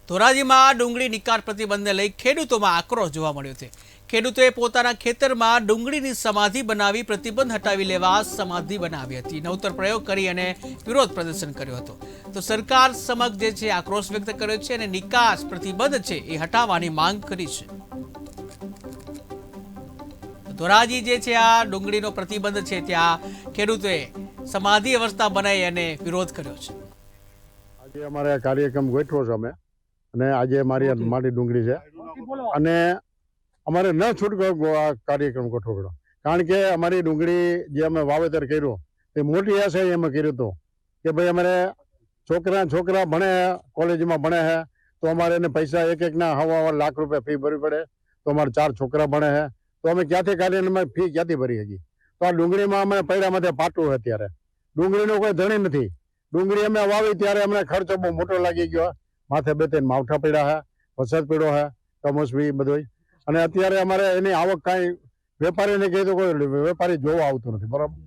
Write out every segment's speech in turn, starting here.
ધોરાજીમાં ડુંગળી નિકાસ પ્રતિબંધને લઈ ખેડૂતોમાં આક્રોશ જોવા મળ્યો છે। ખેડૂતોએ પોતાના ખેતરમાં ડુંગળીની સમાધિ બનાવી પ્રતિબંધ હટાવી લેવા સમાધિ બનાવી હતી। નવતર પ્રયોગ કરી અને વિરોધ પ્રદર્શન કર્યો હતો। તો સરકાર સમક્ષ જે છે આક્રોશ વ્યક્ત કર્યો છે અને નિકાસ પ્રતિબંધ છે એ હટાવવાની માંગ કરી છે। ધોરાજી જે છે આ ડુંગળીનો પ્રતિબંધ છે ત્યાં ખેડૂતોએ સમાધિ અવસ્થા બનાવી અને વિરોધ કર્યો છે। આજે અમારે કાર્યક્રમ ગોઠવો છે અમે અને આજે મારી માટી ડુંગળી છે અને અમારે ન છૂટકો આ કાર્યક્રમ ગોઠવો પડ્યો કારણ કે અમારી ડુંગળી જે અમે વાવેતર કર્યું એ મોટી આશા એમ કર્યું હતું કે ભાઈ અમારે છોકરા ભણે કોલેજમાં ભણે છે તો અમારે એને પૈસા એકના હવા લાખ રૂપિયા ફી ભરવી પડે તો અમારે 4 છોકરા ભણે છે તો અમે ક્યાંથી કાઢીને ફી ક્યાંથી ભરી શકીએ। તો આ ડુંગળીમાં અમે પૈડામાંથી પાટું છે અત્યારે ડુંગળીનો કોઈ ધણી નથી। ડુંગળી અમે વાવી ત્યારે અમને ખર્ચો બહુ મોટો લાગી ગયો। માથે 2-3 માવઠા પડ્યા છે, વરસાદ પડ્યો છે, કમોસમી બધોય અને અત્યારે અમારે એની આવક કાંઈ વેપારીને કહી તો કોઈ વેપારી જોવા આવતો નથી બરાબર।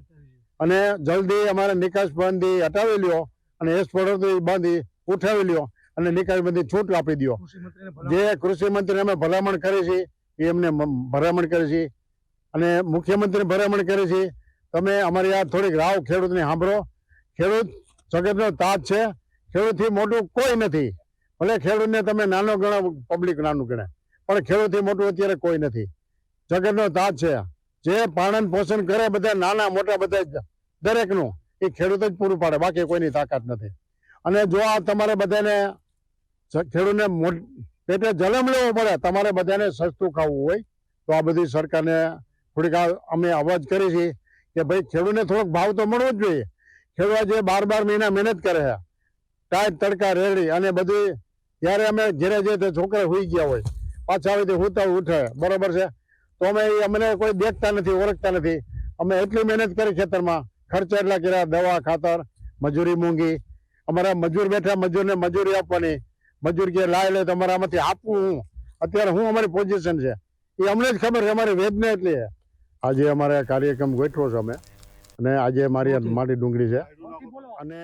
અને જલ્દી અમારે નિકાસ બંધી હટાવી લ્યો અને એક્સપોર્ટ બંધી ઉઠાવી લ્યો અને નિકાસ બંધી છૂટ આપી દો। જે કૃષિ મંત્રીને અમે ભલામણ કરી છે એ એમને ભલામણ કરી છે અને મુખ્યમંત્રીને ભલામણ કરી છે તમે અમારી આ થોડીક રાવ ખેડૂતને સાંભળો। ખેડૂત જગતનો તાજ છે, ખેડૂતથી મોટું કોઈ નથી। ભલે ખેડૂતને તમે નાનો ગણો, પબ્લિક નાનું ગણે, પણ ખેડૂતથી મોટું અત્યારે કોઈ નથી। જગતનો તાજ છે, જે પાલન પોષણ કરે બધા નાના મોટા બધા દરેકનું એ ખેડૂત જ પૂરું પાડે, બાકી કોઈની તાકાત નથી। અને જો આ તમારે બધાને ખેડૂતને પેટે જલમ લેવો પડે, તમારે બધાને સસ્તું ખાવું હોય તો આ બધી સરકારને થોડીક અમે અવાજ કરી છે કે ભાઈ ખેડૂતને થોડોક ભાવ તો મળવો જ જોઈએ। ખેડૂત જે 12 મહિના મહેનત કરે છે ટાઈટ તડકા રેડી અને બધી ત્યારે અમે ઘેરે જઈએ તો છોકરા સુઈ ગયા હોય પાછા આવે તો હુતા ઉઠે બરોબર છે તો અમે અમને કોઈ દેખતા નથી ઓળખતા નથી। અમે એટલી મહેનત કરી ખેતરમાં ખર્ચા એટલા કર્યા, દવા ખાતર મજૂરી મોંઘી, અમારા મજૂર બેઠા મજૂરને મજૂરી આપવાની, મજૂર કે લાય લે તમારા આમાંથી આપવું હું અત્યારે હું અમારી પોઝિશન છે એ અમને જ ખબર છે, અમારી વેદના એટલી છે। આજે અમારે કાર્યક્રમ ગોઠવો છે અમે અને આજે મારી માટી ડુંગળી છે અને